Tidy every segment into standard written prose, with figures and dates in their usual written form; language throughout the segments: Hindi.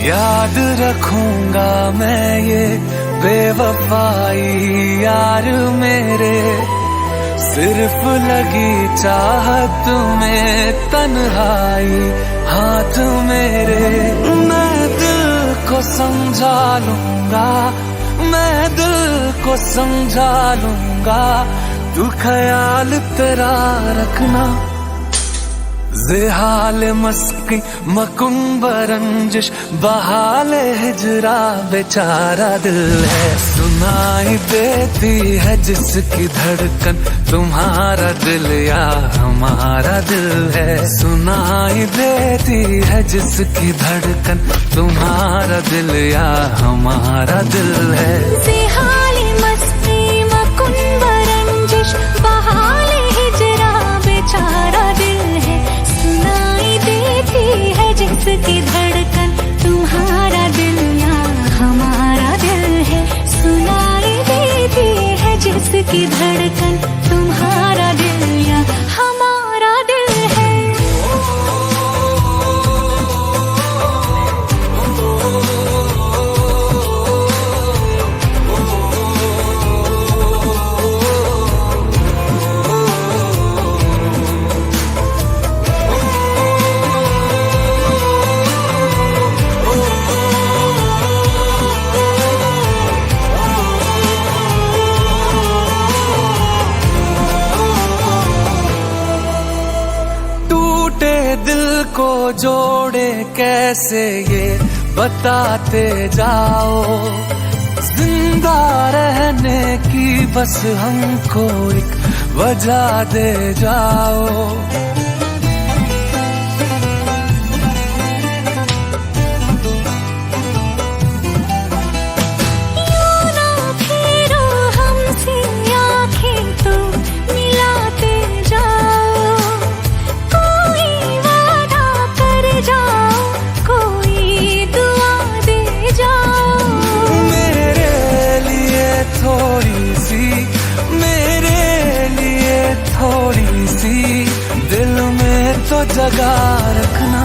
याद रखूंगा मैं ये बेवफाई यार मेरे, सिर्फ लगी चाहत में तन्हाई हाथ मेरे। मैं दिल को समझा लूंगा, मैं दिल को समझा लूंगा, तू ख्याल तेरा रखना। ज़ेहाल मस्की मकुंब रंजिश बहाल हिजरा बेचारा दिल है, सुनाई देती है जिसकी धड़कन तुम्हारा दिल या हमारा दिल है। सुनाई देती है जिसकी धड़कन तुम्हारा दिल या हमारा दिल है। ज़ेहाल मस्ती मकुंब रंजिश बहाल हिजरा बेचारा दिल है, सुनाई देती है जिसकी धड़कन तुम्हारा दिल या हमारा दिल है। सुनाई देती है जिसकी धड़कन तुम्हारा दिल या हमारा दिल है। दिल को जोड़े कैसे ये बताते जाओ, जिंदा रहने की बस हमको एक वजह दे जाओ। थोड़ी सी दिल में तो जगा रखना।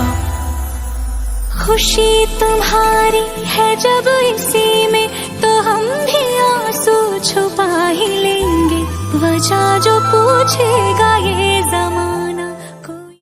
खुशी तुम्हारी है जब इसी में, तो हम भी आंसू छुपा ही लेंगे। वजह जो पूछेगा ये